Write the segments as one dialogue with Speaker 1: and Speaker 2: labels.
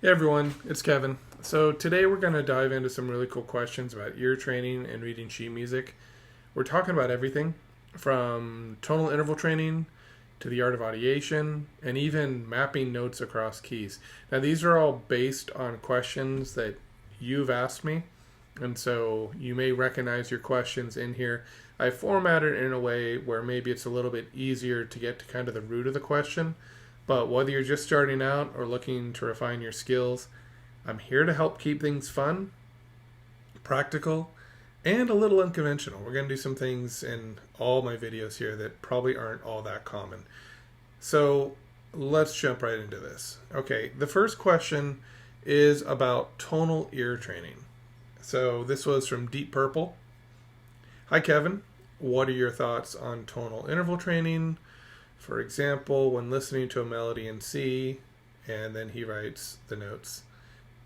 Speaker 1: Hey everyone, it's Kevin. So today we're going to dive into some really cool questions about ear training and reading sheet music. We're talking about everything from tonal interval training to the art of audiation and even mapping notes across keys. Now these are all based on questions that you've asked me, and so you may recognize your questions in here. I formatted it in a way where maybe it's a little bit easier to get to kind of the root of the question. But whether you're just starting out or looking to refine your skills, I'm here to help keep things fun, practical, and a little unconventional. We're going to do some things in all my videos here that probably aren't all that common. So let's jump right into this. Okay, the first question is about tonal ear training. So this was from Deep Purple. Hi Kevin, what are your thoughts on tonal interval training? For example, when listening to a melody in C, and then he writes the notes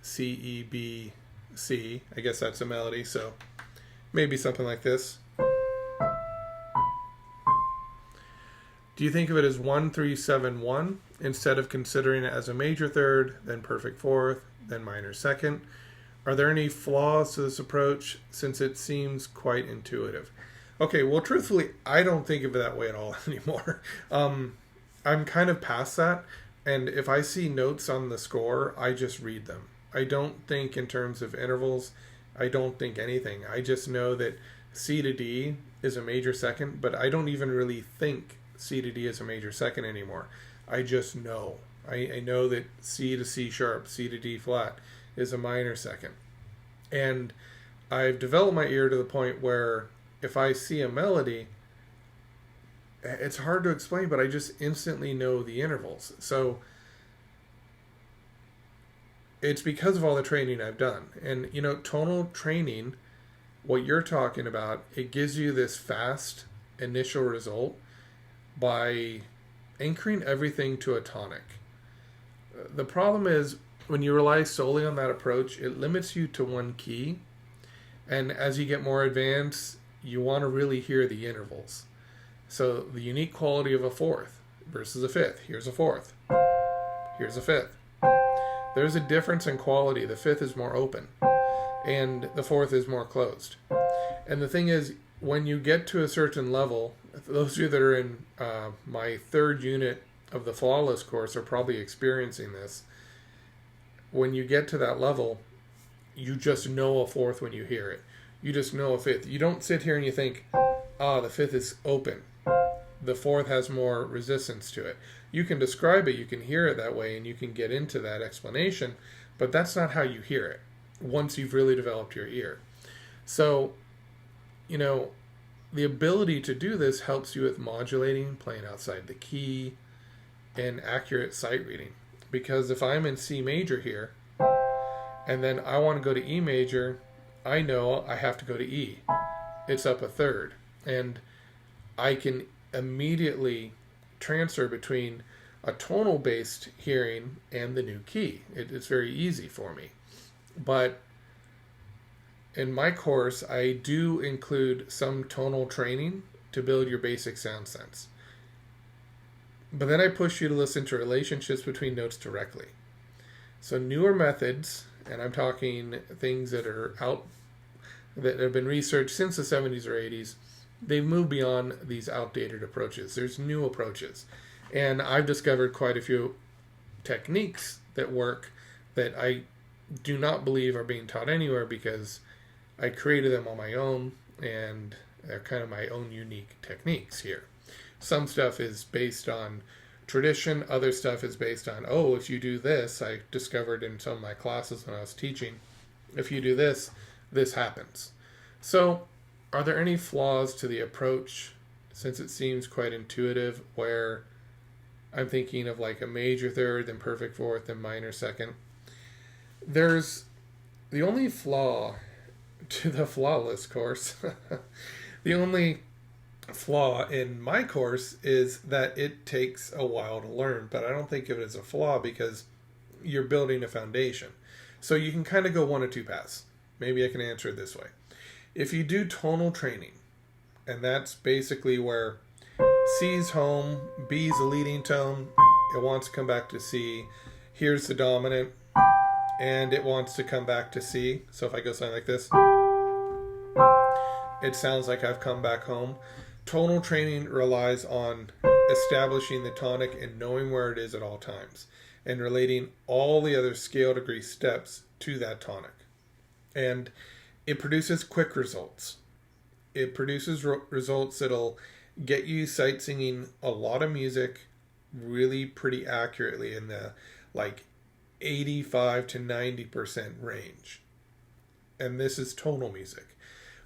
Speaker 1: C, E, B, C. I guess that's a melody, so maybe something like this. Do you think of it as 1-3-7-1 instead of considering it as a major third, then perfect fourth, then minor second? Are there any flaws to this approach since it seems quite intuitive? Okay, well, truthfully, I don't think of it that way at all anymore. I'm kind of past that, and if I see notes on the score, I just read them. I don't think in terms of intervals. I don't think anything. I just know that C to D is a major second, but I don't even really think C to D is a major second anymore. I just know. I know that C to C sharp, C to D flat is a minor second. And I've developed my ear to the point where if I see a melody, it's hard to explain, but I just instantly know the intervals. So it's because of all the training I've done. And, you know, tonal training, what you're talking about, it gives you this fast initial result by anchoring everything to a tonic. The problem is when you rely solely on that approach, it limits you to one key. And as you get more advanced, you want to really hear the intervals. So the unique quality of a fourth versus a fifth. Here's a fourth. Here's a fifth. There's a difference in quality. The fifth is more open and the fourth is more closed. And the thing is, when you get to a certain level, those of you that are in my third unit of the Flawless course are probably experiencing this. When you get to that level, you just know a fourth when you hear it. You just know a fifth. You don't sit here and you think, the fifth is open. The fourth has more resistance to it. You can describe it, you can hear it that way, and you can get into that explanation, but that's not how you hear it once you've really developed your ear. So, you know, the ability to do this helps you with modulating, playing outside the key, and accurate sight reading. Because if I'm in C major here, and then I want to go to E major, I know I have to go to E. It's up a third. And I can immediately transfer between a tonal based hearing and the new key. It's very easy for me. But in my course, I do include some tonal training to build your basic sound sense. But then I push you to listen to relationships between notes directly. So newer methods, and I'm talking things that are out that have been researched since the 70s or 80s, they've moved beyond these outdated approaches. There's new approaches. And I've discovered quite a few techniques that work that I do not believe are being taught anywhere because I created them on my own, and they're kind of my own unique techniques here. Some stuff is based on tradition, other stuff is based on, if you do this, I discovered in some of my classes when I was teaching, if you do this, this happens. So, are there any flaws to the approach, since it seems quite intuitive, where I'm thinking of like a major third, then perfect fourth, then minor second? There's the only flaw to the Flawless course. The only flaw in my course is that it takes a while to learn, but I don't think of it as a flaw because you're building a foundation. So you can kind of go one of two paths. Maybe I can answer it this way. If you do tonal training, and that's basically where C's home, B's a leading tone, it wants to come back to C, here's the dominant, and it wants to come back to C. So if I go something like this, it sounds like I've come back home. Tonal training relies on establishing the tonic and knowing where it is at all times, and relating all the other scale degree steps to that tonic. And it produces quick results. It produces results that'll get you sight singing a lot of music really pretty accurately in the like 85 to 90% range. And this is tonal music.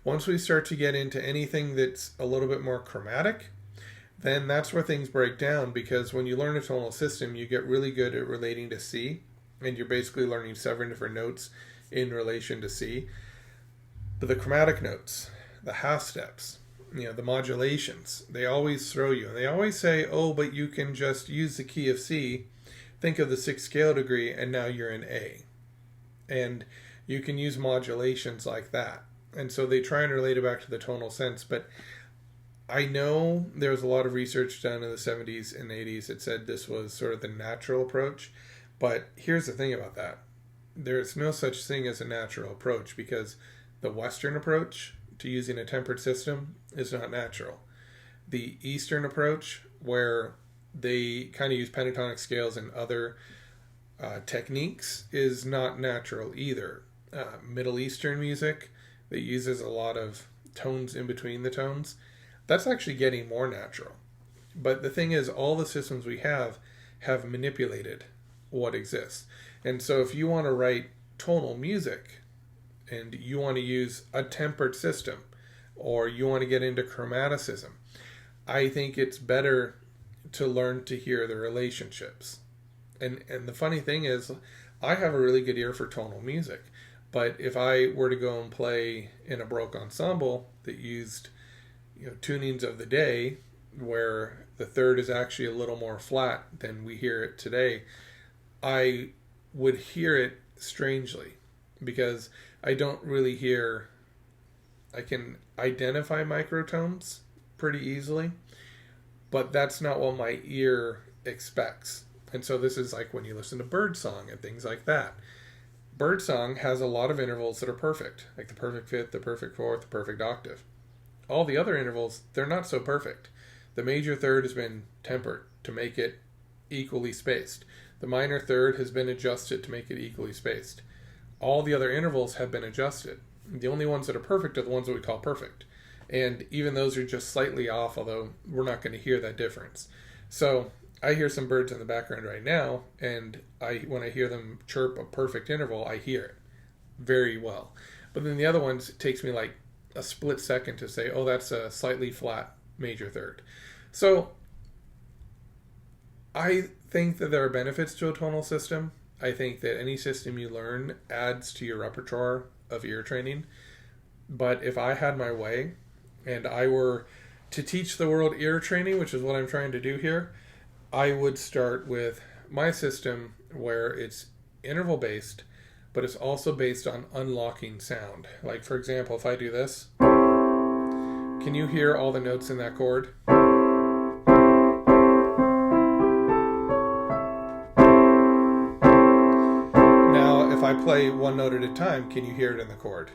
Speaker 1: Once we start to get into anything that's a little bit more chromatic, then that's where things break down, because when you learn a tonal system, you get really good at relating to C, and you're basically learning 7 different notes in relation to C. But the chromatic notes, the half steps, the modulations, they always throw you. And they always say, oh, but you can just use the key of C, think of the 6th scale degree, and now you're in A. And you can use modulations like that. And so they try and relate it back to the tonal sense. But I know there was a lot of research done in the 70s and 80s that said this was sort of the natural approach. But here's the thing about that. There's no such thing as a natural approach, because the Western approach to using a tempered system is not natural. The Eastern approach, where they kind of use pentatonic scales and other techniques, is not natural either. Middle Eastern music that uses a lot of tones in between the tones, that's actually getting more natural. But the thing is, all the systems we have manipulated what exists. And so if you want to write tonal music and you want to use a tempered system, or you want to get into chromaticism, I think it's better to learn to hear the relationships. And the funny thing is, I have a really good ear for tonal music. But if I were to go and play in a Baroque ensemble that used tunings of the day, where the third is actually a little more flat than we hear it today, I would hear it strangely, because I don't really hear, I can identify microtones pretty easily, but that's not what my ear expects. And so this is like when you listen to birdsong and things like that. Birdsong has a lot of intervals that are perfect, like the perfect fifth, the perfect fourth, the perfect octave. All the other intervals, they're not so perfect. The major third has been tempered to make it equally spaced. The minor third has been adjusted to make it equally spaced. All the other intervals have been adjusted. The only ones that are perfect are the ones that we call perfect. And even those are just slightly off, although we're not going to hear that difference. So I hear some birds in the background right now, and when I hear them chirp a perfect interval, I hear it very well. But then the other ones, it takes me like a split second to say, oh, that's a slightly flat major third. So I think that there are benefits to a tonal system. I think that any system you learn adds to your repertoire of ear training. But if I had my way, and I were to teach the world ear training, which is what I'm trying to do here, I would start with my system where it's interval based, but it's also based on unlocking sound. Like, for example, if I do this, can you hear all the notes in that chord? Now, if I play one note at a time, can you hear it in the chord?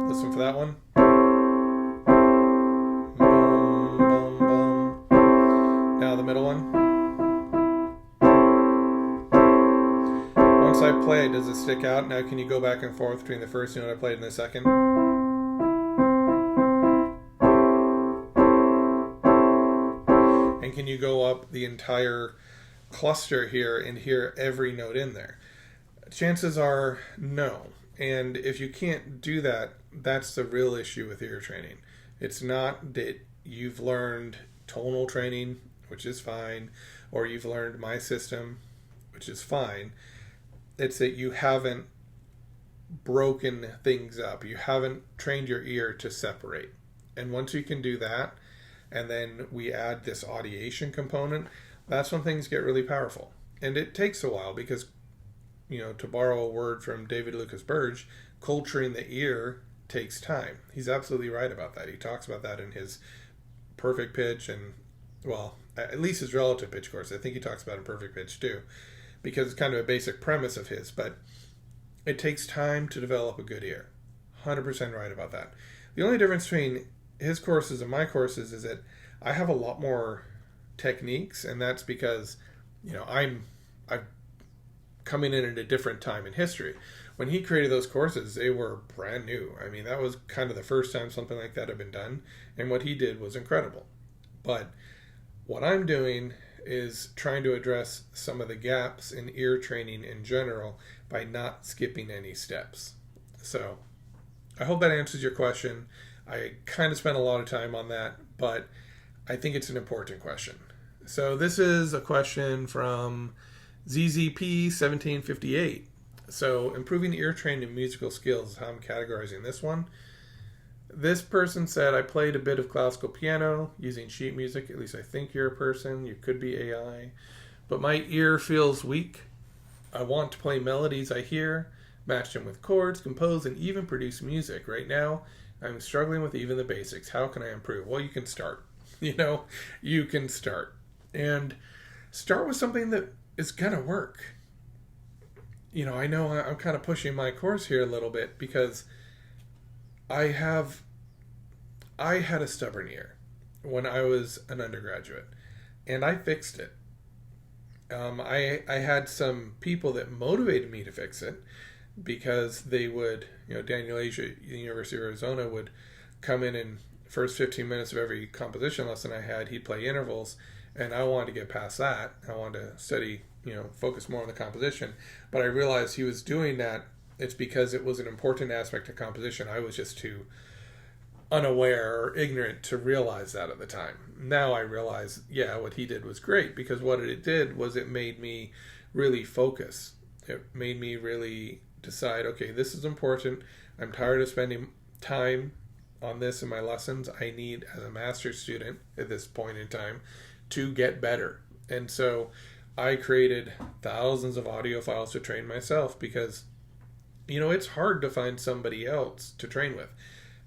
Speaker 1: Listen for that one. Boom, boom, boom. Now the middle one. Once I play, does it stick out? Now can you go back and forth between the first note I played and the second? And can you go up the entire cluster here and hear every note in there? Chances are no. And if you can't do that, that's the real issue with ear training. It's not that you've learned tonal training, which is fine, or you've learned my system, which is fine. It's that you haven't broken things up. You haven't trained your ear to separate. And once you can do that, and then we add this audiation component, that's when things get really powerful. And it takes a while because, to borrow a word from David Lucas Burge, culturing the ear takes time. He's absolutely right about that. He talks about that in his perfect pitch and, well, at least his relative pitch course. I think he talks about in perfect pitch too. because it's kind of a basic premise of his, but it takes time to develop a good ear. 100% right about that. The only difference between his courses and my courses is that I have a lot more techniques, and that's because, I'm coming in at a different time in history. When he created those courses, they were brand new. I mean, that was kind of the first time something like that had been done, and what he did was incredible. But what I'm doing is trying to address some of the gaps in ear training in general by not skipping any steps. So I hope that answers your question. I kind of spent a lot of time on that, but I think it's an important question. So this is a question from ZZP1758. So improving ear training and musical skills is how I'm categorizing this one. This person said, I played a bit of classical piano using sheet music. At least I think you're a person. You could be AI. But my ear feels weak. I want to play melodies I hear, match them with chords, compose, and even produce music. Right now, I'm struggling with even the basics. How can I improve? Well, you can start. You can start. And start with something that is going to work. I know I'm kind of pushing my course here a little bit because I had a stubborn ear when I was an undergraduate, and I fixed it. I had some people that motivated me to fix it because they would, Daniel Asia at the University of Arizona would come in and first 15 minutes of every composition lesson I had, he'd play intervals, and I wanted to get past that. I wanted to study, focus more on the composition. But I realized he was doing that. It's because it was an important aspect of composition. I was just too unaware or ignorant to realize that at the time. Now I realize, what he did was great, because what it did was it made me really focus. It made me really decide, okay, this is important. I'm tired of spending time on this in my lessons. I need, as a master's student at this point in time, to get better. And so I created thousands of audio files to train myself because, it's hard to find somebody else to train with.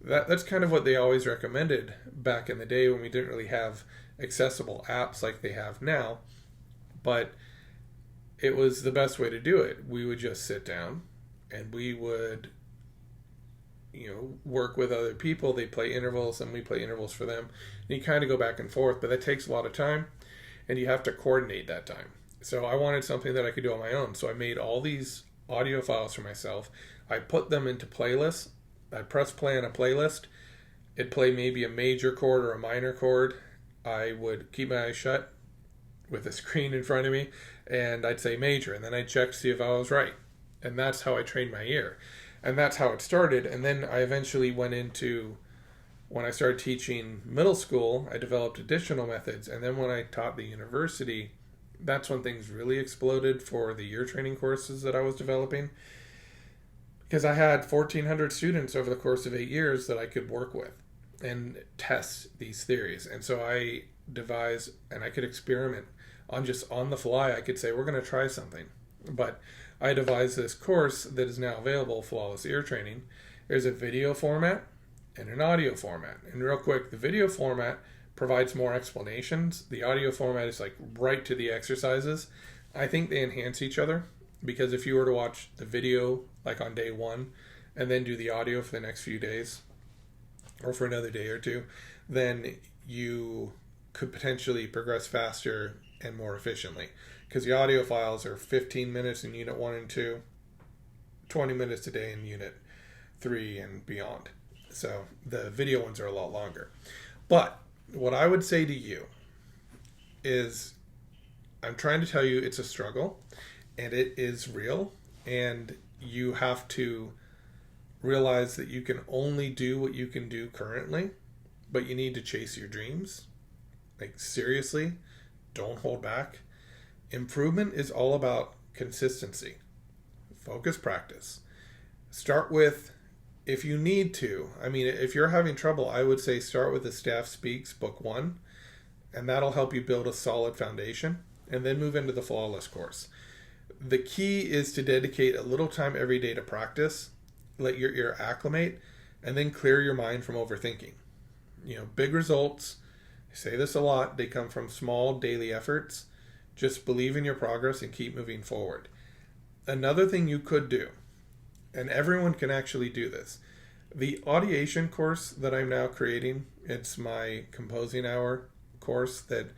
Speaker 1: That's kind of what they always recommended back in the day when we didn't really have accessible apps like they have now. But it was the best way to do it. We would just sit down and we would, work with other people. They play intervals and we play intervals for them. And you kind of go back and forth, but that takes a lot of time and you have to coordinate that time. So I wanted something that I could do on my own. So I made all these audio files for myself. I put them into playlists. I press play on a playlist. It'd play maybe a major chord or a minor chord. I would keep my eyes shut with a screen in front of me and I'd say major, and then I'd check to see if I was right. And that's how I trained my ear. And that's how it started. And then I eventually went into, when I started teaching middle school, I developed additional methods. And then when I taught the university, that's when things really exploded for the ear training courses that I was developing. Because I had 1,400 students over the course of 8 years that I could work with and test these theories. And so I devised, and I could experiment on the fly. I could say, we're going to try something. But I devised this course that is now available, Flawless Ear Training. There's a video format and an audio format. And real quick, the video format provides more explanations. The audio format is like right to the exercises. I think they enhance each other, because if you were to watch the video like on day one and then do the audio for the next few days or for another day or two, then you could potentially progress faster and more efficiently, because the audio files are 15 minutes in unit 1 and 2, 20 minutes a day in unit 3 and beyond. So the video ones are a lot longer. But what I would say to you is, I'm trying to tell you it's a struggle and it is real, and you have to realize that you can only do what you can do currently, but you need to chase your dreams. Like, seriously, don't hold back. Improvement is all about consistency. Focus, practice. Start with, if you need to, if you're having trouble, I would say start with the Staff Speaks Book 1, and that'll help you build a solid foundation, and then move into the Flawless course. The key is to dedicate a little time every day to practice, let your ear acclimate, and then clear your mind from overthinking. Big results, I say this a lot, they come from small daily efforts. Just believe in your progress and keep moving forward. Another thing you could do, and everyone can actually do this, the audiation course that I'm now creating, it's my composing hour course that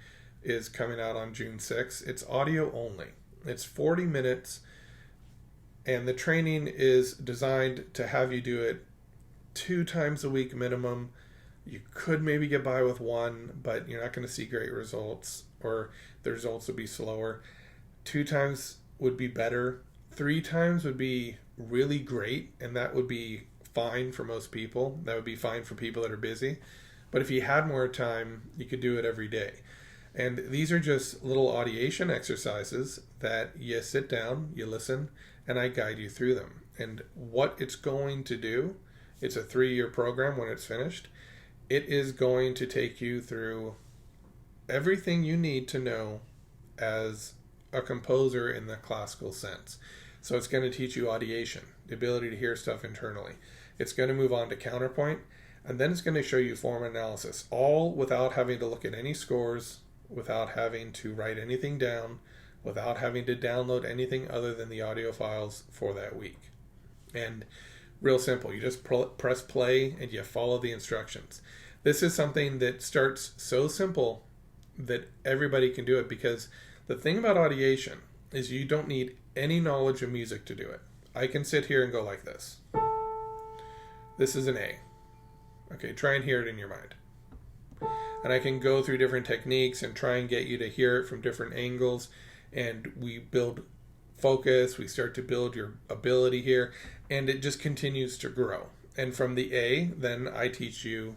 Speaker 1: is coming out on June 6th. It's audio only. It's 40 minutes, and the training is designed to have you do it 2 times a week minimum. You could maybe get by with 1, but you're not going to see great results, or the results would be slower. 2 times would be better. 3 times would be really great, and that would be fine for most people. That would be fine for people that are busy. But if you had more time, you could do it every day. And these are just little audiation exercises that you sit down, you listen, and I guide you through them. And what it's going to do, it's a 3-year program when it's finished. It is going to take you through everything you need to know as a composer in the classical sense. So it's going to teach you audiation, the ability to hear stuff internally. It's going to move on to counterpoint, and then it's going to show you form analysis, all without having to look at any scores, without having to write anything down, without having to download anything other than the audio files for that week. And real simple, you just press play and you follow the instructions. This is something that starts so simple that everybody can do it, because the thing about audiation is you don't need any knowledge of music to do it. I can sit here and go like this. This is an A. Okay, try and hear it in your mind. And I can go through different techniques and try and get you to hear it from different angles. And we build focus, we start to build your ability here, and it just continues to grow. And from the A, then I teach you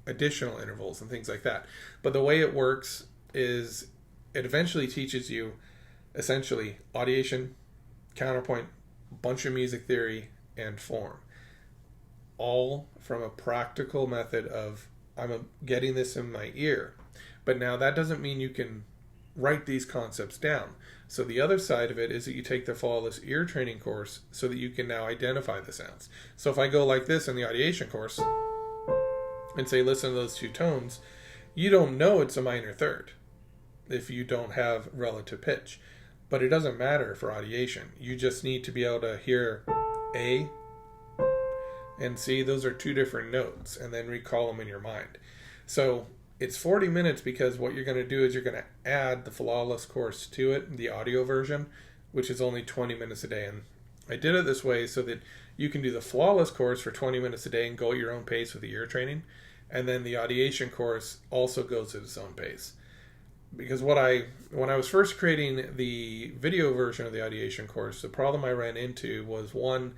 Speaker 1: additional intervals and things like that. But the way it works is it eventually teaches you essentially audiation, counterpoint, bunch of music theory, and form. All from a practical method of I'm getting this in my ear. But now that doesn't mean you can write these concepts down. So the other side of it is that you take the flawless ear training course so that you can now identify the sounds. So if I go like this in the audiation course and say, listen to those 2 tones, you don't know it's a minor third if you don't have relative pitch. But it doesn't matter for audiation. You just need to be able to hear A and C. Those are 2 different notes, and then recall them in your mind. So it's 40 minutes because what you're going to do is you're going to add the flawless course to it, the audio version, which is only 20 minutes a day. And I did it this way so that you can do the flawless course for 20 minutes a day and go at your own pace with the ear training. And then the audiation course also goes at its own pace. Because when I was first creating the video version of the audiation course, the problem I ran into was, one,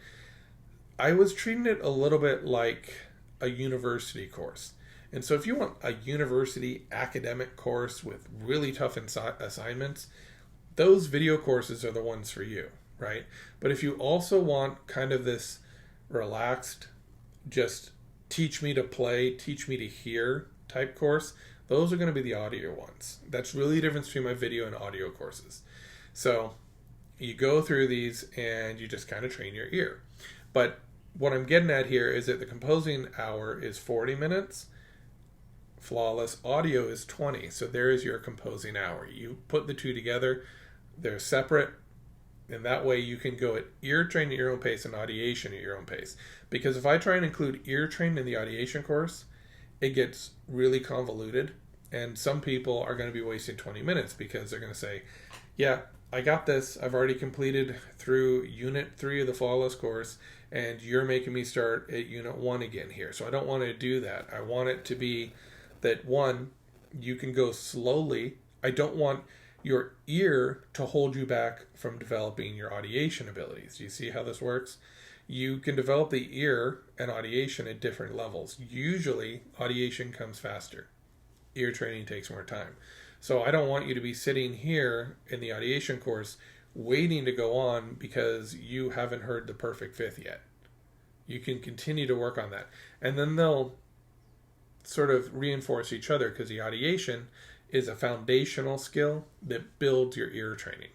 Speaker 1: I was treating it a little bit like a university course. And so if you want a university academic course with really tough assignments, those video courses are the ones for you, right? But if you also want kind of this relaxed, just teach me to play, teach me to hear type course, those are going to be the audio ones. That's really the difference between my video and audio courses. So you go through these and you just kind of train your ear. But what I'm getting at here is that the composing hour is 40 minutes. Flawless audio is 20. So there is your composing hour. You put the 2 together. They're separate. And that way you can go at ear train at your own pace and audiation at your own pace. Because if I try and include ear train in the audiation course, it gets really convoluted, and some people are going to be wasting 20 minutes because they're going to say, yeah, I got this. I've already completed through Unit 3 of the Flawless course, and you're making me start at Unit 1 again here. So I don't want to do that. I want it to be that, one, you can go slowly. I don't want your ear to hold you back from developing your audiation abilities. Do you see how this works? You can develop the ear and audiation at different levels. Usually, audiation comes faster. Ear training takes more time. So I don't want you to be sitting here in the audiation course waiting to go on because you haven't heard the perfect fifth yet. You can continue to work on that. And then they'll sort of reinforce each other, because the audiation is a foundational skill that builds your ear training.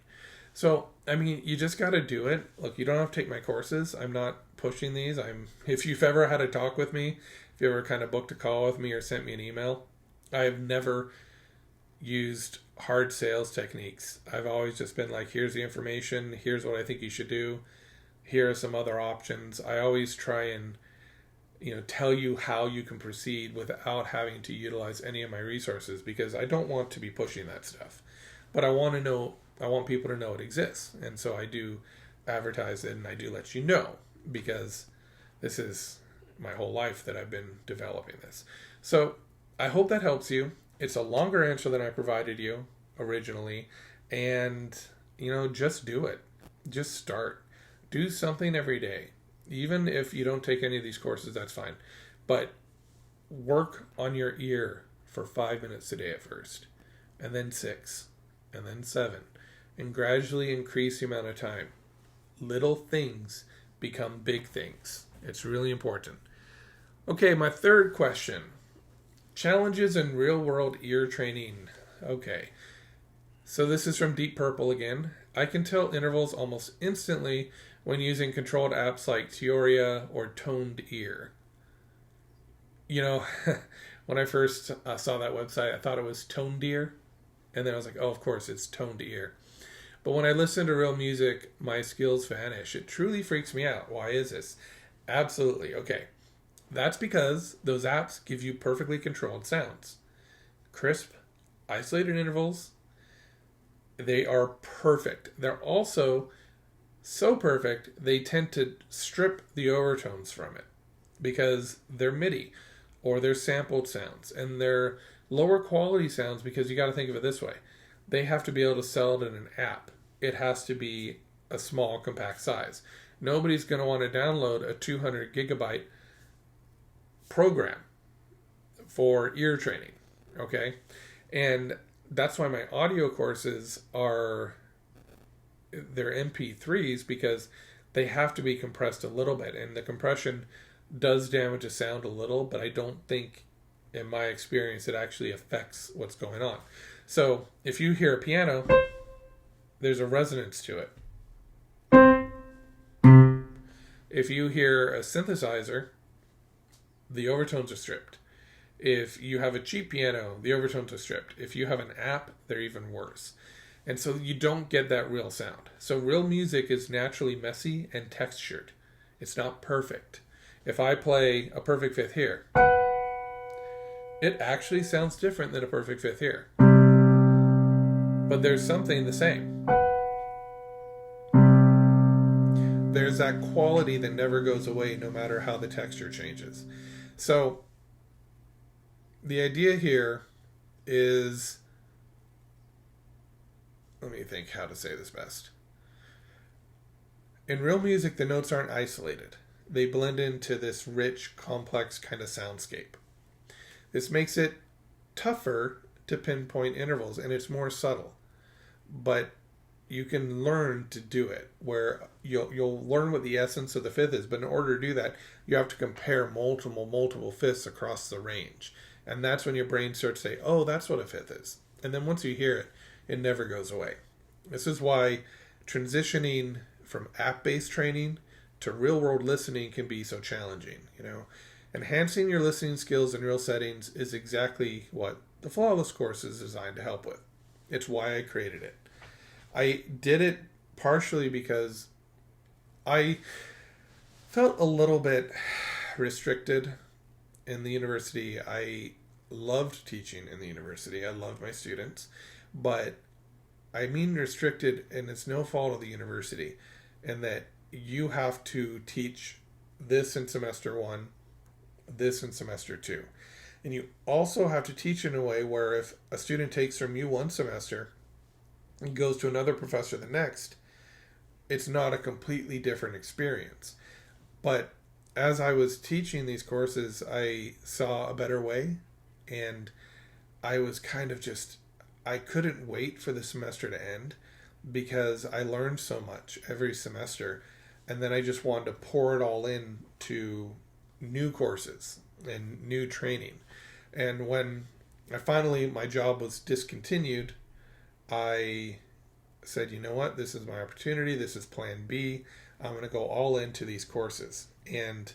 Speaker 1: So, I mean, you just got to do it. Look, you don't have to take my courses. I'm not pushing these. If you've ever had a talk with me, if you ever kind of booked a call with me or sent me an email, I've never used hard sales techniques. I've always just been like, here's the information, here's what I think you should do, here are some other options. I always try and tell you how you can proceed without having to utilize any of my resources, because I don't want to be pushing that stuff. But I want people to know it exists. And so I do advertise it, and I do let you know, because this is my whole life that I've been developing this. So I hope that helps you. It's a longer answer than I provided you originally. And, just do it. Just start. Do something every day. Even if you don't take any of these courses, that's fine. But work on your ear for 5 minutes a day at first, and then 6, and then 7, and gradually increase the amount of time. Little things become big things. It's really important. Okay, my third question. Challenges in real-world ear training. Okay, so this is from Deep Purple again. I can tell intervals almost instantly when using controlled apps like Teoria or Toned Ear. When I first saw that website, I thought it was Toned Ear. And then I was like, oh, of course, it's Toned Ear. But when I listen to real music, my skills vanish. It truly freaks me out. Why is this? Absolutely. Okay. That's because those apps give you perfectly controlled sounds. Crisp, isolated intervals. They are perfect. They're also so perfect, they tend to strip the overtones from it because they're MIDI or they're sampled sounds, and they're lower quality sounds because you got to think of it this way. They have to be able to sell it in an app. It has to be a small, compact size. Nobody's going to want to download a 200 gigabyte program for ear training, okay? And that's why my audio courses they're MP3s, because they have to be compressed a little bit, and the compression does damage the sound a little, but I don't think, in my experience, it actually affects what's going on. So if you hear a piano, there's a resonance to it. If you hear a synthesizer, the overtones are stripped. If you have a cheap piano, the overtones are stripped. If you have an app, they're even worse. And so you don't get that real sound. So real music is naturally messy and textured. It's not perfect. If I play a perfect fifth here, it actually sounds different than a perfect fifth here. But there's something the same. There's that quality that never goes away no matter how the texture changes. So the idea here is, let me think how to say this best. In real music, the notes aren't isolated. They blend into this rich, complex kind of soundscape. This makes it tougher to pinpoint intervals, and it's more subtle. But you can learn to do it, where you'll learn what the essence of the fifth is, but in order to do that, you have to compare multiple fifths across the range. And that's when your brain starts to say, oh, that's what a fifth is. And then once you hear it, it never goes away. This is why transitioning from app-based training to real-world listening can be so challenging. Enhancing your listening skills in real settings is exactly what the Flawless course is designed to help with. It's why I created it. I did it partially because I felt a little bit restricted in the university. I loved teaching in the university. I loved my students. But I mean restricted, and it's no fault of the university, in that you have to teach this in semester 1, this in semester 2. And you also have to teach in a way where if a student takes from you one semester and goes to another professor the next, it's not a completely different experience. But as I was teaching these courses, I saw a better way, and I was kind of I couldn't wait for the semester to end because I learned so much every semester, and then I just wanted to pour it all in to new courses and new training. And when my job was discontinued, I said, you know what, this is my opportunity, this is plan B, I'm going to go all into these courses. And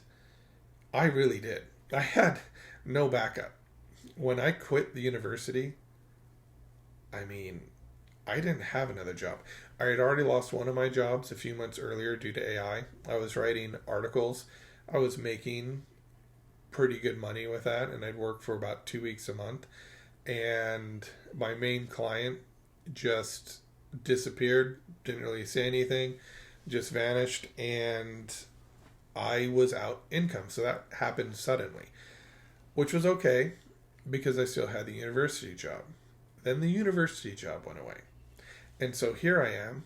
Speaker 1: I really did. I had no backup. When I quit the university, I mean, I didn't have another job. I had already lost one of my jobs a few months earlier due to AI. I was writing articles. I was making pretty good money with that, and I'd work for about 2 weeks a month. And my main client just disappeared, didn't really say anything, just vanished, and I was out income. So that happened suddenly, which was okay because I still had the university job. Then the university job went away. And so here I am.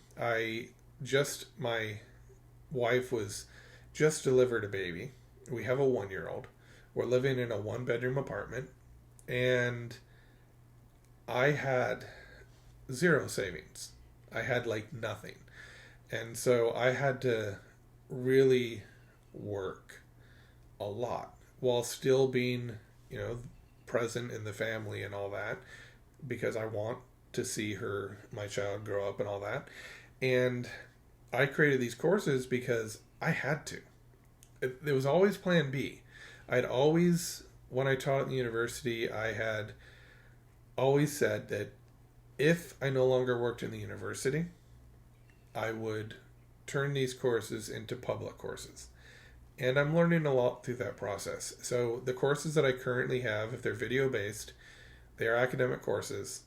Speaker 1: My wife was just delivered a baby. We have a 1-year old. We're living in a 1-bedroom apartment. And I had zero savings. I had like nothing. And so I had to really work a lot while still being, present in the family and all that, because I want to see my child grow up and all that. And I created these courses because I had to. It was always plan B. When I taught at the university, I had always said that if I no longer worked in the university, I would turn these courses into public courses. And I'm learning a lot through that process. So the courses that I currently have, if they're video-based, they are academic courses,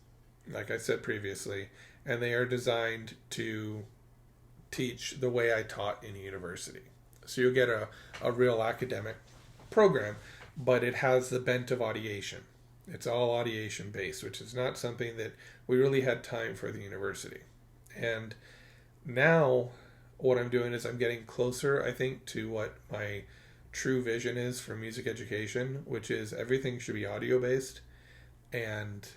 Speaker 1: like I said previously, and they are designed to teach the way I taught in university. So you'll get a real academic program, but it has the bent of audiation. It's all audiation-based, which is not something that we really had time for at the university. And now what I'm doing is I'm getting closer, I think, to what my true vision is for music education, which is everything should be audio-based. And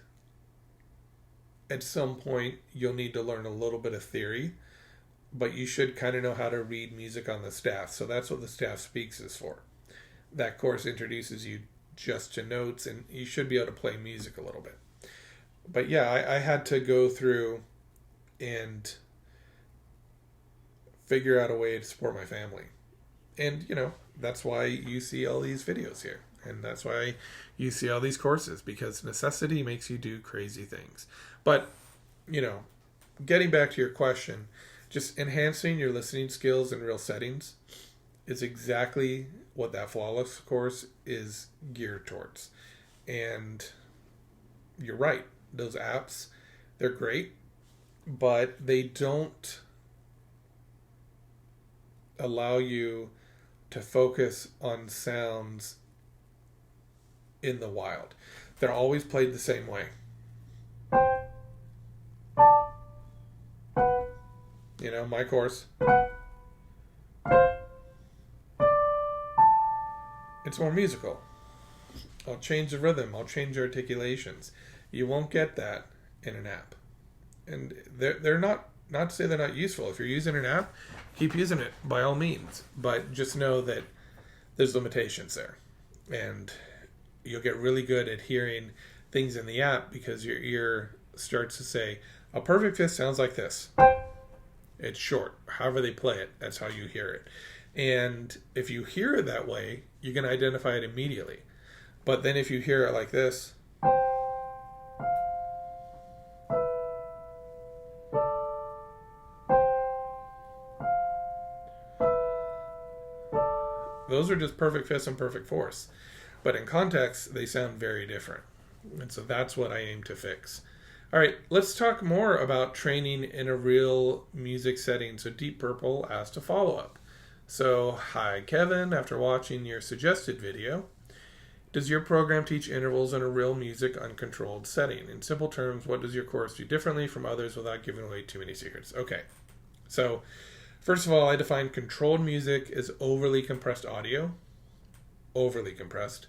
Speaker 1: at some point, you'll need to learn a little bit of theory, but you should kind of know how to read music on the staff. So that's what the Staff Speaks is for. That course introduces you just to notes, and you should be able to play music a little bit. But yeah, I had to go through and figure out a way to support my family. And, that's why you see all these videos here. And that's why you see all these courses, because necessity makes you do crazy things. But, getting back to your question, just enhancing your listening skills in real settings is exactly what that Flawless course is geared towards. And you're right. Those apps, they're great, but they don't allow you to focus on sounds in the wild. They're always played the same way. My course, it's more musical. I'll change the rhythm. I'll change articulations. You won't get that in an app. And they're not to say they're not useful. If you're using an app, keep using it by all means. But just know that there's limitations there. And you'll get really good at hearing things in the app because your ear starts to say, a perfect fifth sounds like this. It's short. However they play it, that's how you hear it. And if you hear it that way, you can identify it immediately. But then if you hear it like this, those are just perfect fifths and perfect fourths. But in context, they sound very different. And so that's what I aim to fix. All right, let's talk more about training in a real music setting. So Deep Purple asked a follow-up. So, hi Kevin, after watching your suggested video, does your program teach intervals in a real music uncontrolled setting? In simple terms, what does your course do differently from others without giving away too many secrets? Okay, so first of all, I define controlled music as overly compressed audio. Overly compressed.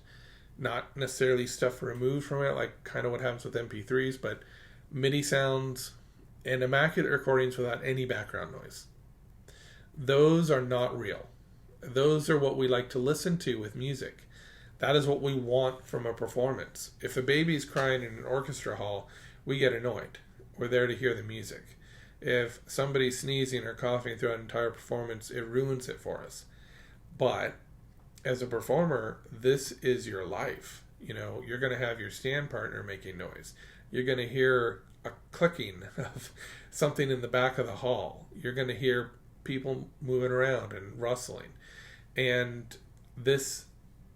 Speaker 1: Not necessarily stuff removed from it, like kind of what happens with MP3s, but MIDI sounds and immaculate recordings without any background noise. Those are not real. Those are what we like to listen to with music. That is what we want from a performance. If a baby's crying in an orchestra hall, we get annoyed. We're there to hear the music. If somebody's sneezing or coughing throughout an entire performance, it ruins it for us. But as a performer, this is your life. You're going to have your stand partner making noise. You're going to hear a clicking of something in the back of the hall. You're going to hear people moving around and rustling. And this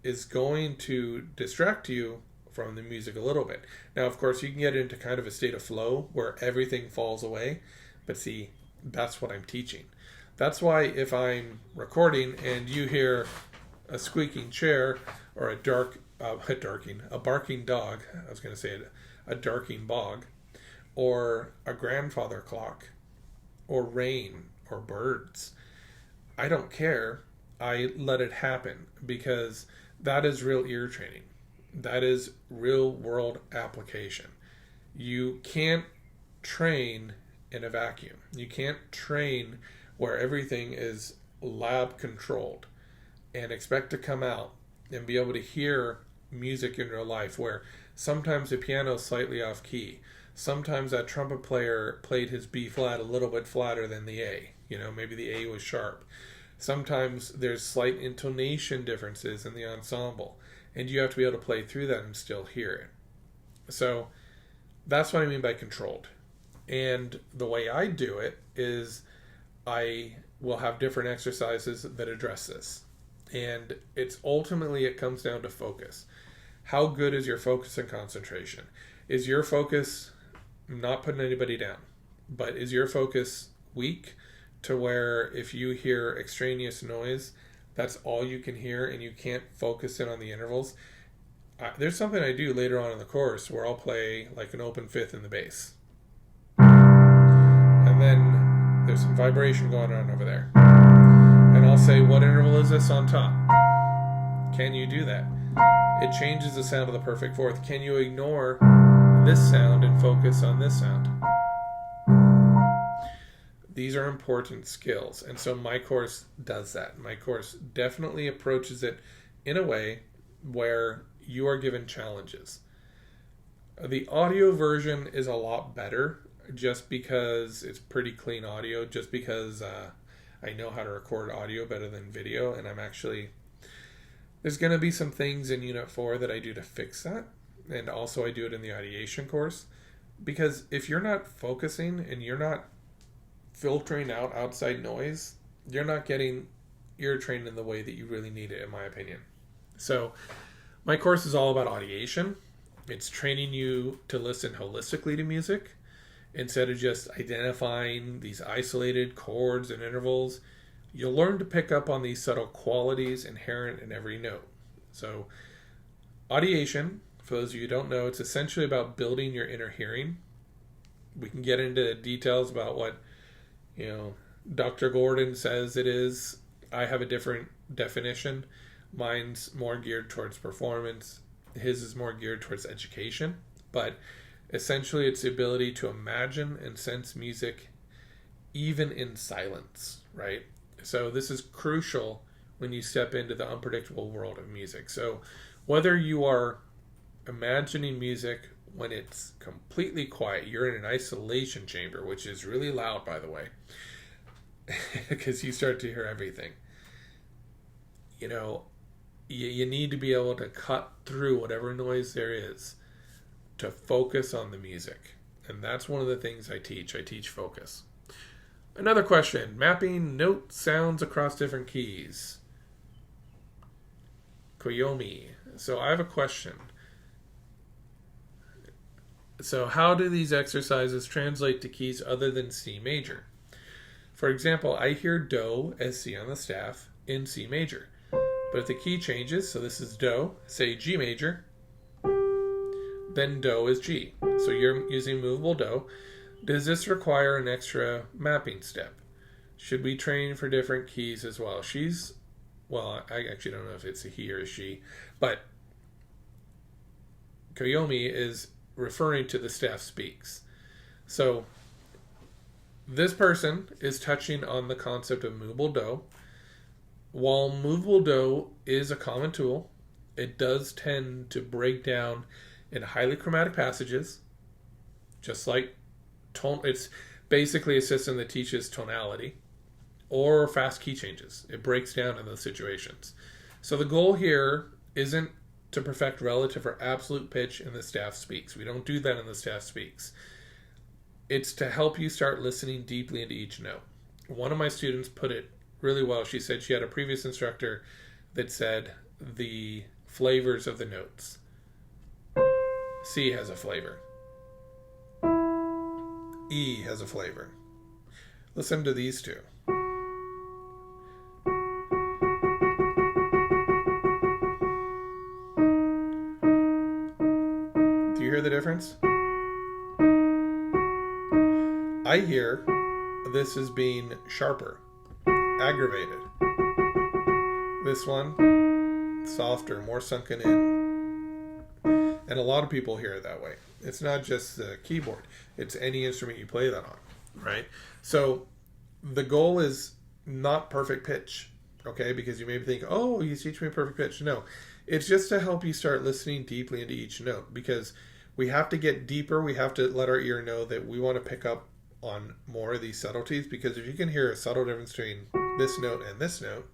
Speaker 1: is going to distract you from the music a little bit. Now, of course, you can get into kind of a state of flow where everything falls away. But see, that's what I'm teaching. That's why if I'm recording and you hear a squeaking chair or a barking dog, I was going to say a darking bog, or a grandfather clock, or rain, or birds, I don't care. I let it happen because that is real ear training. That is real world application. You can't train in a vacuum. You can't train where everything is lab controlled and expect to come out and be able to hear music in real life where sometimes the piano is slightly off key. Sometimes that trumpet player played his B flat a little bit flatter than the A. Maybe the A was sharp. Sometimes there's slight intonation differences in the ensemble, and you have to be able to play through that and still hear it. So that's what I mean by controlled. And the way I do it is I will have different exercises that address this. And it comes down to focus. How good is your focus and concentration? Is your focus, not putting anybody down, but is your focus weak to where if you hear extraneous noise, that's all you can hear and you can't focus in on the intervals? There's something I do later on in the course where I'll play like an open fifth in the bass. And then there's some vibration going on over there. And I'll say, what interval is this on top? Can you do that? It changes the sound of the perfect fourth. Can you ignore this sound and focus on this sound? These are important skills. And so my course does that. My course definitely approaches it in a way where you are given challenges. The audio version is a lot better just because it's pretty clean audio, just because I know how to record audio better than video, and there's going to be some things in Unit 4 that I do to fix that, and also I do it in the audiation course, because if you're not focusing and you're not filtering out outside noise, you're not getting ear trained in the way that you really need it, in my opinion. So my course is all about audiation. It's training you to listen holistically to music instead of just identifying these isolated chords and intervals. You'll learn to pick up on these subtle qualities inherent in every note. So audiation, for those of you who don't know, it's essentially about building your inner hearing. We can get into details about what Dr. Gordon says it is. I have a different definition. Mine's more geared towards performance. His is more geared towards education. But essentially, it's the ability to imagine and sense music even in silence, right? So this is crucial when you step into the unpredictable world of music. So whether you are imagining music when it's completely quiet, you're in an isolation chamber, which is really loud, by the way, because you start to hear everything. You need to be able to cut through whatever noise there is to focus on the music. And that's one of the things I teach. I teach focus. Another question, mapping note sounds across different keys. Koyomi. So I have a question. So how do these exercises translate to keys other than C major? For example, I hear Do as C on the staff in C major. But if the key changes, so this is Do, say G major, then Do is G. So you're using movable Do. Does this require an extra mapping step? Should we train for different keys as well? I actually don't know if it's a he or a she, but Koyomi is referring to the staff speaks. So this person is touching on the concept of movable Do. While movable Do is a common tool, it does tend to break down in highly chromatic passages, just like it's basically a system that teaches tonality or fast key changes. It breaks down in those situations. So the goal here isn't to perfect relative or absolute pitch in the staff speaks. We don't do that in the staff speaks. It's to help you start listening deeply into each note. One of my students put it really well. She said she had a previous instructor that said the flavors of the notes. C has a flavor. E has a flavor. Listen to these two. Do you hear the difference? I hear this as being sharper, aggravated. This one, softer, more sunken in. And a lot of people hear it that way. It's not just the keyboard. It's any instrument you play that on, right? So the goal is not perfect pitch, okay? Because you may think, oh, you teach me perfect pitch. No, it's just to help you start listening deeply into each note, because we have to get deeper. We have to let our ear know that we want to pick up on more of these subtleties, because if you can hear a subtle difference between this note and this note,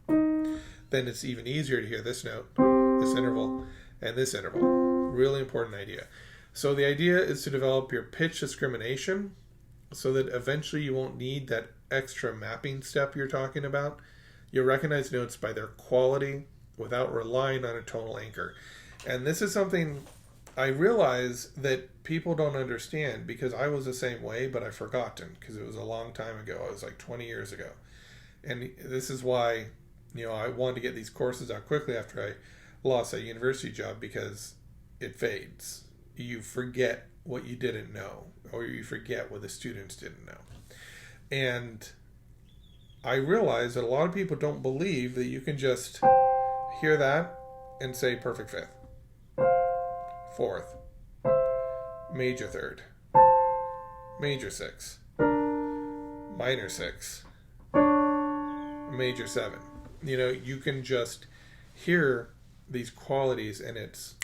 Speaker 1: then it's even easier to hear this note, this interval, and this interval. Really important idea. So the idea is to develop your pitch discrimination so that eventually you won't need that extra mapping step you're talking about. You'll recognize notes by their quality without relying on a tonal anchor. And this is something I realize that people don't understand, because I was the same way, but I've forgotten because it was a long time ago. It was like 20 years ago. And this is why, I wanted to get these courses out quickly after I lost that university job, because it fades. You forget what you didn't know, or you forget what the students didn't know. And I realize that a lot of people don't believe that you can just hear that and say perfect fifth, fourth, major third, major sixth, minor sixth, major seven. You can just hear these qualities, and it's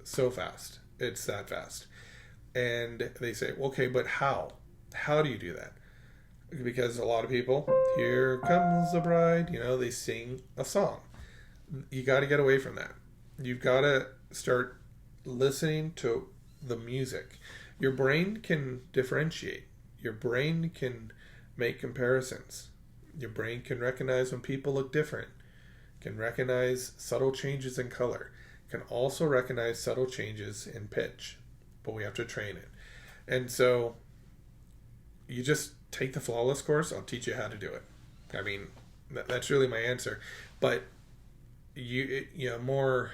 Speaker 1: so fast. It's that fast. And they say, okay, but how? How do you do that? Because a lot of people, here comes the bride, they sing a song. You got to get away from that. You've got to start listening to the music. Your brain can differentiate. Your brain can make comparisons. Your brain can recognize when people look different, can recognize subtle changes in color, can also recognize subtle changes in pitch, but we have to train it. And so you just take the Flawless course. I'll teach you how to do it. I mean, that's really my answer. But more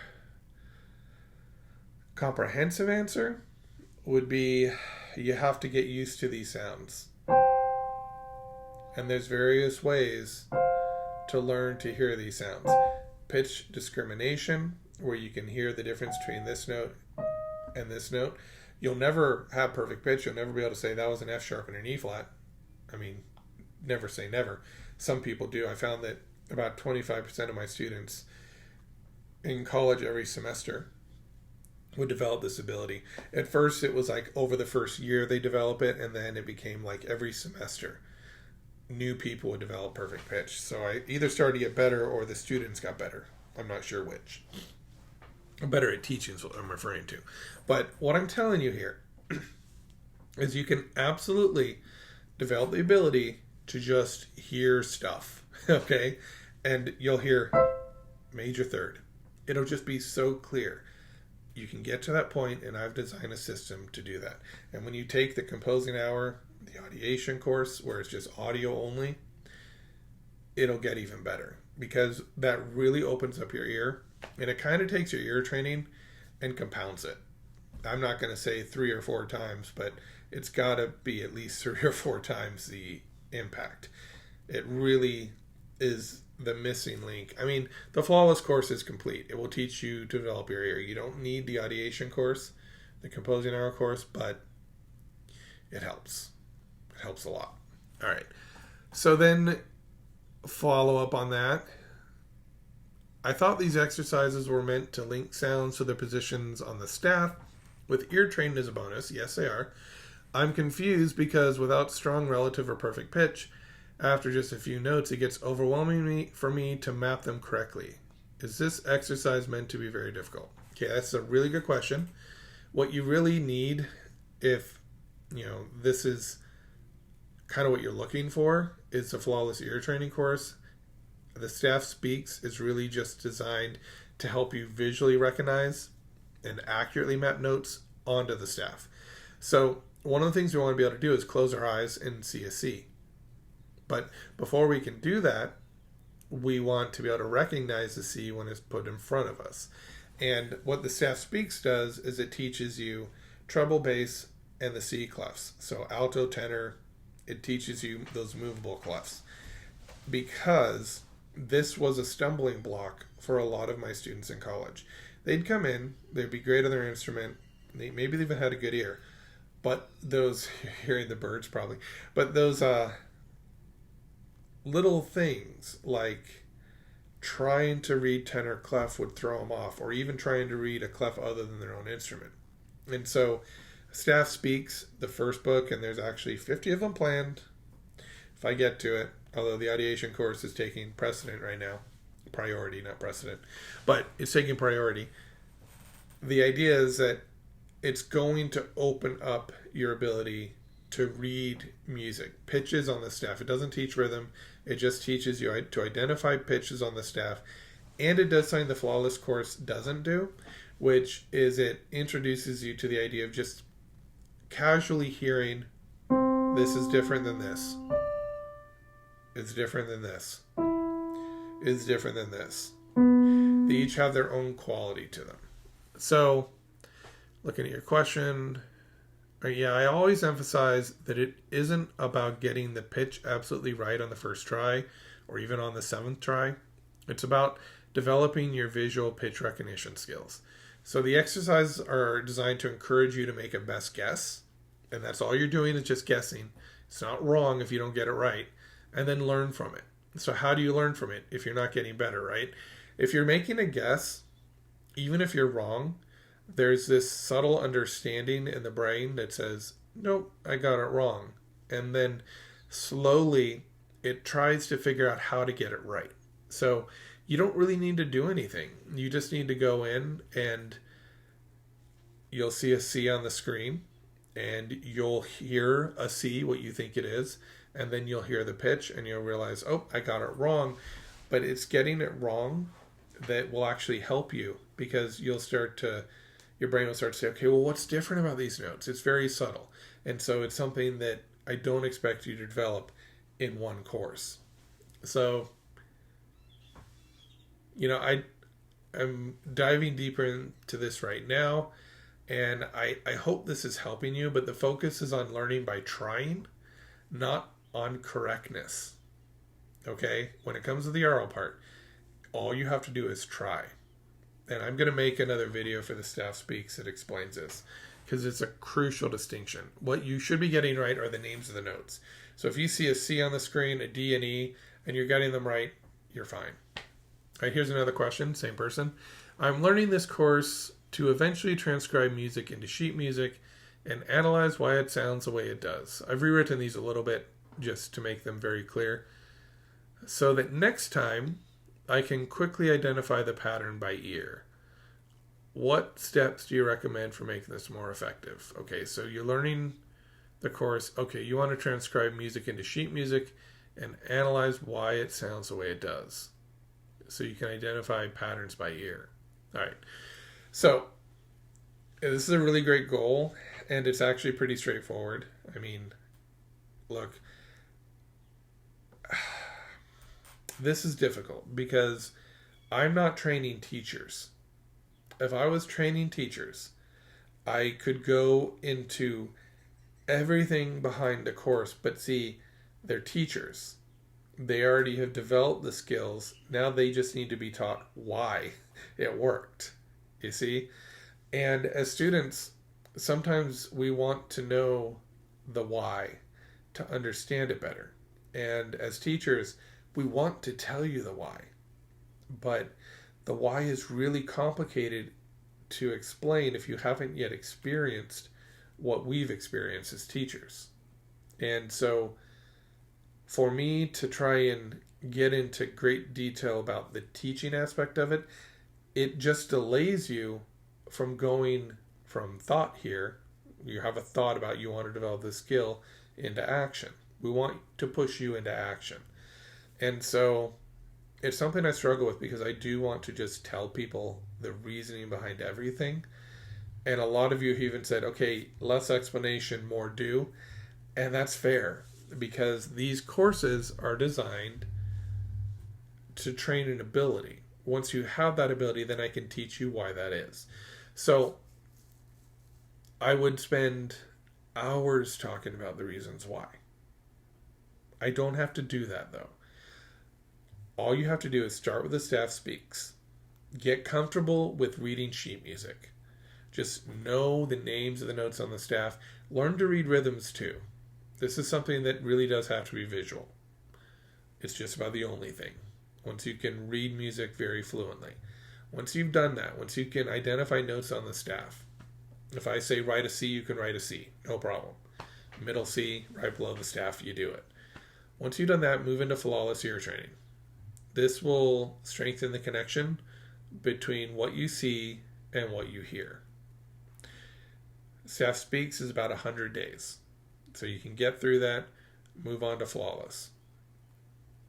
Speaker 1: comprehensive answer would be, you have to get used to these sounds. And there's various ways to learn to hear these sounds. Pitch discrimination, where you can hear the difference between this note and this note. You'll never have perfect pitch. You'll never be able to say that was an F sharp and an E flat. I mean, never say never. Some people do. I found that about 25% of my students in college every semester would develop this ability. At first, it was like over the first year they develop it, and then it became like every semester new people would develop perfect pitch. So I either started to get better, or the students got better. I'm not sure which. I'm better at teaching is what I'm referring to. But what I'm telling you here is you can absolutely develop the ability to just hear stuff, okay? And you'll hear major third. It'll just be so clear. You can get to that point, and I've designed a system to do that. And when you take the composing hour, the audiation course, where it's just audio only, it'll get even better, because that really opens up your ear, and it kind of takes your ear training and compounds it. I'm not going to say 3 or 4 times, but it's got to be at least 3 or 4 times the impact. It really is the missing link. I mean, the Flawless course is complete. It will teach you to develop your ear. You don't need the audiation course, the composing hour course, but it helps. It helps a lot. All right. So then follow up on that. I thought these exercises were meant to link sounds to their positions on the staff, with ear training as a bonus. Yes, they are. I'm confused because without strong relative or perfect pitch, after just a few notes, it gets overwhelming for me to map them correctly. Is this exercise meant to be very difficult? Okay, that's a really good question. What you really need, if this is kind of what you're looking for is a flawless ear training course. The Staff Speaks is really just designed to help you visually recognize and accurately map notes onto the staff. So one of the things we want to be able to do is close our eyes and see a C. But before we can do that, we want to be able to recognize the C when it's put in front of us. And what the Staff Speaks does is it teaches you treble, bass, and the C clefs. So alto, tenor, it teaches you those movable clefs. Because this was a stumbling block for a lot of my students in college. They'd come in, they'd be great on their instrument, maybe they even had a good ear, but those, hearing the birds probably, but those little things like trying to read tenor clef would throw them off, or even trying to read a clef other than their own instrument. And so Staff Speaks, the first book, and there's actually 50 of them planned if I get to it, although the audiation course is taking precedent right now. Priority, not precedent, but it's taking priority. The idea is that it's going to open up your ability to read music, pitches on the staff. It doesn't teach rhythm. It just teaches you to identify pitches on the staff. And it does something the Flawless course doesn't do, which is it introduces you to the idea of just casually hearing, this is different than this. It's different than this. Is different than this. They each have their own quality to them. So, looking at your question, yeah, I always emphasize that it isn't about getting the pitch absolutely right on the first try or even on the 7th try. It's about developing your visual pitch recognition skills. So the exercises are designed to encourage you to make a best guess, and that's all you're doing is just guessing. It's not wrong if you don't get it right, and then learn from it. So how do you learn from it if you're not getting better, right? If you're making a guess, even if you're wrong, there's this subtle understanding in the brain that says, nope, I got it wrong. And then slowly it tries to figure out how to get it right. So you don't really need to do anything. You just need to go in and you'll see a C on the screen and you'll hear a C, what you think it is. And then you'll hear the pitch and you'll realize, oh, I got it wrong. But it's getting it wrong that will actually help you, because your brain will start to say, okay, well, what's different about these notes? It's very subtle. And so it's something that I don't expect you to develop in one course. So, I'm diving deeper into this right now, and I hope this is helping you, but the focus is on learning by trying, not on correctness. Okay? When it comes to the oral part, all you have to do is try. And I'm going to make another video for the Staff Speaks that explains this, because it's a crucial distinction. What you should be getting right are the names of the notes. So if you see a C on the screen, a D and E, and you're getting them right, you're fine. All right, here's another question, same person. I'm learning this course to eventually transcribe music into sheet music and analyze why it sounds the way it does. I've rewritten these a little bit just to make them very clear, so that next time I can quickly identify the pattern by ear. What steps do you recommend for making this more effective? Okay, so you're learning the course. Okay, you want to transcribe music into sheet music and analyze why it sounds the way it does, so you can identify patterns by ear. All right, so this is a really great goal, and it's actually pretty straightforward. I mean, look, this is difficult because I'm not training teachers. If I was training teachers, I could go into everything behind the course, but see, they're teachers. They already have developed the skills. Now they just need to be taught why it worked, you see? And as students, sometimes we want to know the why to understand it better. And as teachers, we want to tell you the why. But the why is really complicated to explain if you haven't yet experienced what we've experienced as teachers. And so for me to try and get into great detail about the teaching aspect of it, it just delays you from going from thought here, you have a thought about you want to develop this skill, into action. We want to push you into action. And so it's something I struggle with because I do want to just tell people the reasoning behind everything. And a lot of you have even said, okay, less explanation, more do. And that's fair because these courses are designed to train an ability. Once you have that ability, then I can teach you why that is. So I would spend hours talking about the reasons why. I don't have to do that though. All you have to do is start with the staff speaks. Get comfortable with reading sheet music. Just know the names of the notes on the staff. Learn to read rhythms too. This is something that really does have to be visual. It's just about the only thing. Once you can read music very fluently. Once you've done that, once you can identify notes on the staff. If I say write a C, you can write a C. No problem. Middle C, right below the staff, you do it. Once you've done that, move into flawless ear training. This will strengthen the connection between what you see and what you hear. Staff speaks is about 100 days. So you can get through that, move on to flawless.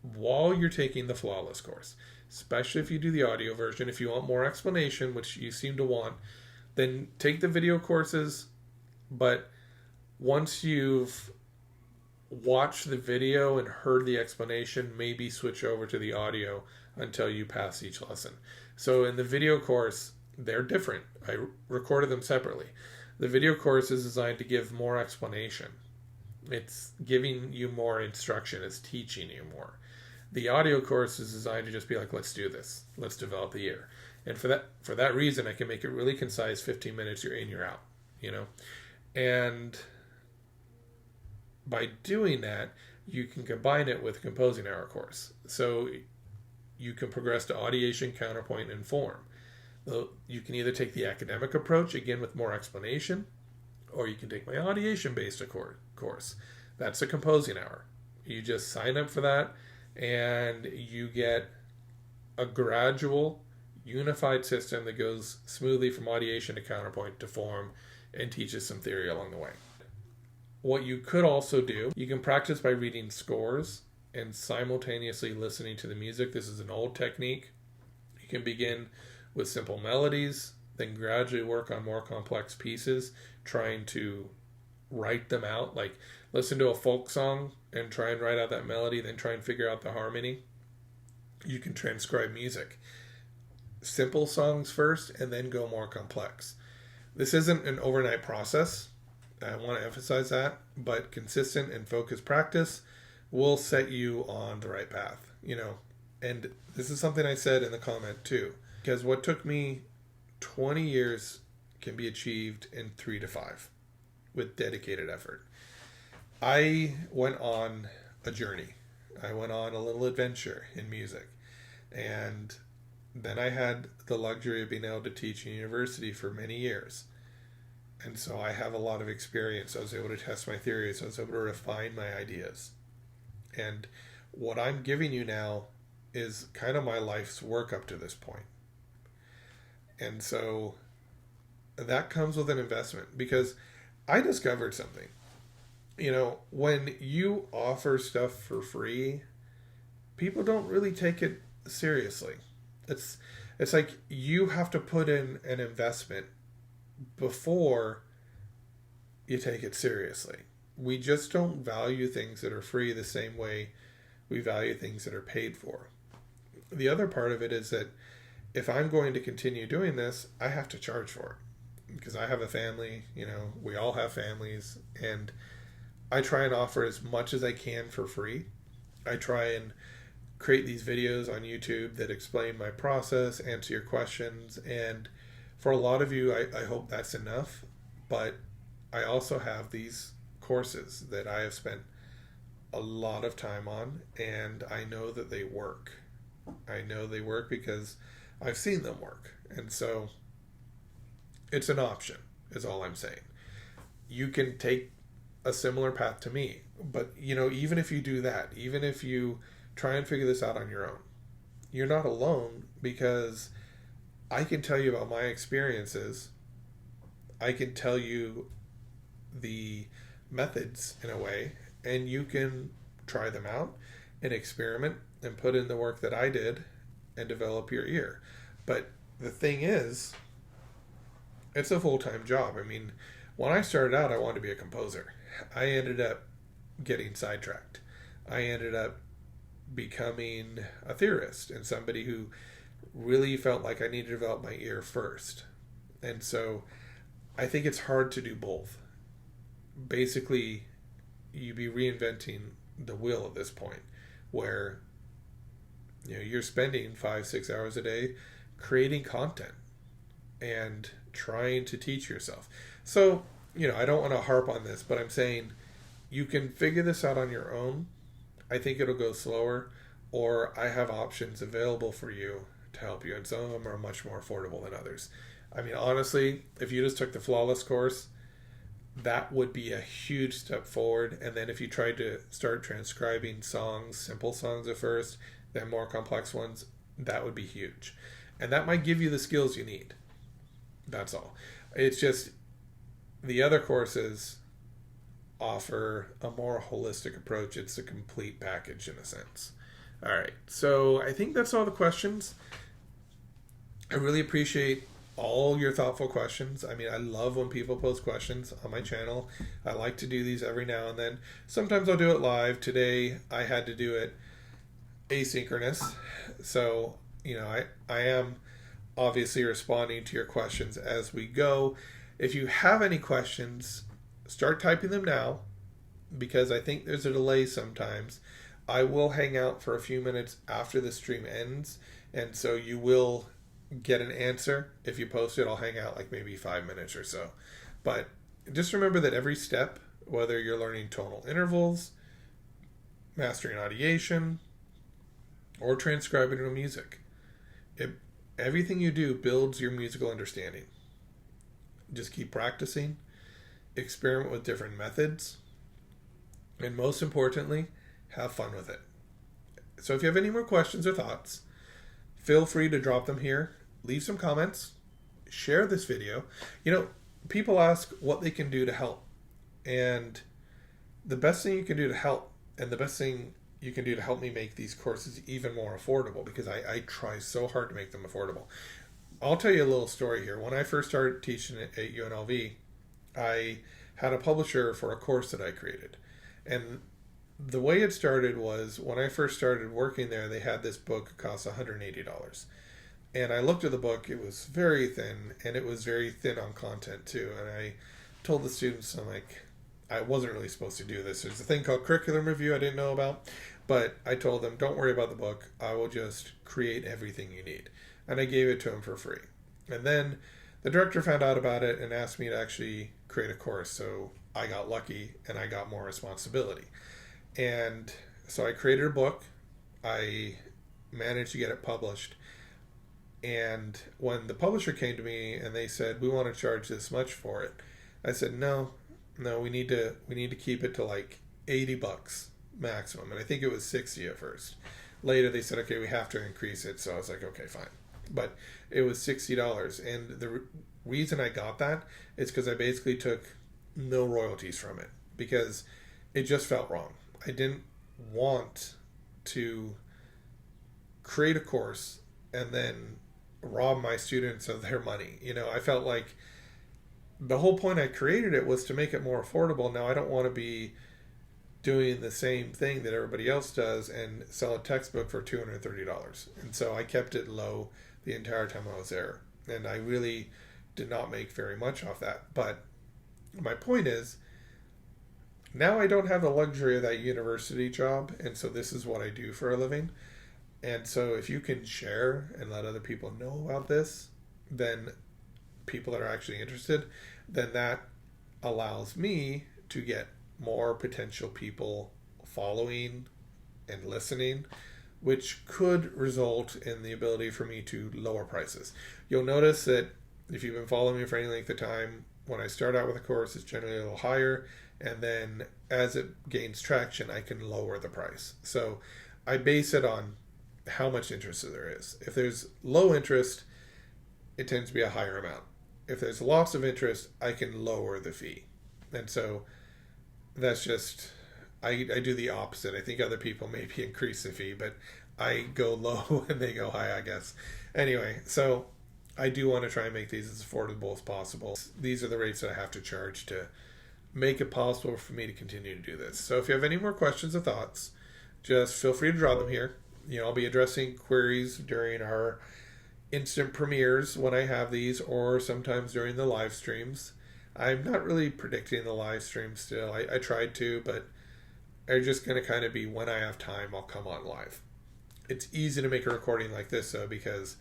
Speaker 1: While you're taking the flawless course, especially if you do the audio version, if you want more explanation, which you seem to want, then take the video courses. But once you've watched the video and heard the explanation, maybe switch over to the audio until you pass each lesson. So in the video course, they're different. I recorded them separately. The video course is designed to give more explanation. It's giving you more instruction. It's teaching you more. The audio course is designed to just be like, let's do this. Let's develop the ear. And for that reason, I can make it really concise, 15 minutes, you're in, you're out, And by doing that, you can combine it with a composing hour course. So you can progress to audiation, counterpoint, and form. You can either take the academic approach, again with more explanation, or you can take my audiation-based course. That's a composing hour. You just sign up for that, and you get a gradual, unified system that goes smoothly from audiation to counterpoint to form and teaches some theory along the way. What you could also do, you can practice by reading scores and simultaneously listening to the music. This is an old technique. You can begin with simple melodies, then gradually work on more complex pieces, trying to write them out. Like listen to a folk song and try and write out that melody, then try and figure out the harmony. You can transcribe music. Simple songs first and then go more complex. This isn't an overnight process. I want to emphasize that, but consistent and focused practice will set you on the right path, And this is something I said in the comment too, because what took me 20 years can be achieved in 3 to 5 with dedicated effort. I went on a journey. I went on a little adventure in music. And then I had the luxury of being able to teach in university for many years. And so I have a lot of experience. I was able to test my theories. I was able to refine my ideas. And what I'm giving you now is kind of my life's work up to this point. And so that comes with an investment because I discovered something. When you offer stuff for free, people don't really take it seriously. It's like you have to put in an investment before you take it seriously. We just don't value things that are free the same way we value things that are paid for. The other part of it is that if I'm going to continue doing this, I have to charge for it because I have a family, we all have families, and I try and offer as much as I can for free. I try and create these videos on YouTube that explain my process, answer your questions, and for a lot of you, I hope that's enough, but I also have these courses that I have spent a lot of time on, and I know that they work. I know they work because I've seen them work, and so it's an option, is all I'm saying. You can take a similar path to me, but even if you do that, even if you try and figure this out on your own, you're not alone because I can tell you about my experiences. I can tell you the methods in a way, and you can try them out and experiment and put in the work that I did and develop your ear. But the thing is, it's a full-time job. I mean, when I started out, I wanted to be a composer. I ended up getting sidetracked. I ended up becoming a theorist and somebody who really felt like I needed to develop my ear first. And so I think it's hard to do both. Basically, you'd be reinventing the wheel at this point, where you're spending 5-6 hours a day creating content and trying to teach yourself. So, I don't want to harp on this, but I'm saying you can figure this out on your own. I think it'll go slower, or I have options available for you to help you, and some of them are much more affordable than others. I mean, honestly, if you just took the Flawless course, that would be a huge step forward. And then if you tried to start transcribing songs, simple songs at first, then more complex ones, that would be huge. And that might give you the skills you need. That's all. It's just the other courses offer a more holistic approach. It's a complete package in a sense. All right. So I think that's all the questions. I really appreciate all your thoughtful questions. I mean, I love when people post questions on my channel. I like to do these every now and then. Sometimes I'll do it live. Today I had to do it asynchronous. So, I am obviously responding to your questions as we go. If you have any questions, start typing them now, because I think there's a delay sometimes. I will hang out for a few minutes after the stream ends, and so you will get an answer. If you post it, I'll hang out like maybe 5 minutes or so. But just remember that every step, whether you're learning tonal intervals, mastering audiation, or transcribing to music, everything you do builds your musical understanding. Just keep practicing, experiment with different methods, and most importantly, have fun with it. So if you have any more questions or thoughts, feel free to drop them here. Leave some comments. Share this video. People ask what they can do to help. And the best thing you can do to help, and the best thing you can do to help me make these courses even more affordable, because I try so hard to make them affordable. I'll tell you a little story here. When I first started teaching at UNLV, I had a publisher for a course that I created. And the way it started was, when I first started working there, they had this book that cost $180. And I looked at the book, it was very thin, and it was very thin on content too. And I told the students, I wasn't really supposed to do this. There's a thing called curriculum review I didn't know about. But I told them, don't worry about the book. I will just create everything you need. And I gave it to them for free. And then the director found out about it and asked me to actually create a course. So I got lucky and I got more responsibility. And so I created a book. I managed to get it published. And when the publisher came to me and they said, we want to charge this much for it, I said, no, we need to keep it to like $80 maximum. And I think it was 60 at first. Later they said, okay, we have to increase it. So I was like, okay, fine. But it was $60. And the reason I got that is because I basically took no royalties from it, because it just felt wrong. I didn't want to create a course and then rob my students of their money. I felt like the whole point I created it was to make it more affordable. Now I don't want to be doing the same thing that everybody else does and sell a textbook for $230. And so I kept it low the entire time I was there. And I really did not make very much off that. But my point is, now I don't have the luxury of that university job. And so this is what I do for a living. And so if you can share and let other people know about this, then people that are actually interested, then that allows me to get more potential people following and listening, which could result in the ability for me to lower prices. You'll notice that if you've been following me for any length of time, when I start out with a course, it's generally a little higher, and then as it gains traction, I can lower the price. So I base it on how much interest there is. If there's low interest, it tends to be a higher amount. If there's lots of interest, I can lower the fee. And so that's just, I do the opposite. I think other people maybe increase the fee, but I go low and they go high, I guess. Anyway, so I do want to try and make these as affordable as possible. These are the rates that I have to charge to make it possible for me to continue to do this. So if you have any more questions or thoughts, just feel free to draw them here. I'll be addressing queries during our instant premieres when I have these, or sometimes during the live streams. I'm not really predicting the live stream still. I tried to, but they're just going to kind of be when I have time, I'll come on live. It's easy to make a recording like this, though, because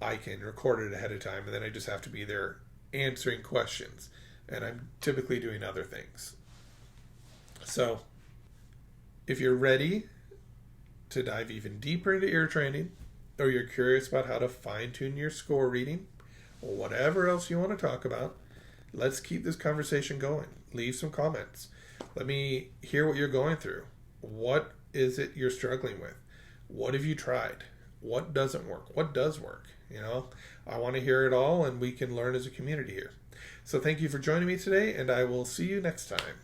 Speaker 1: I can record it ahead of time, and then I just have to be there answering questions. And I'm typically doing other things. So, if you're ready to dive even deeper into ear training, or you're curious about how to fine-tune your score reading, or whatever else you want to talk about, let's keep this conversation going. Leave some comments. Let me hear what you're going through. What is it you're struggling with? What have you tried? What doesn't work? What does work? I want to hear it all, and we can learn as a community here. So thank you for joining me today, and I will see you next time.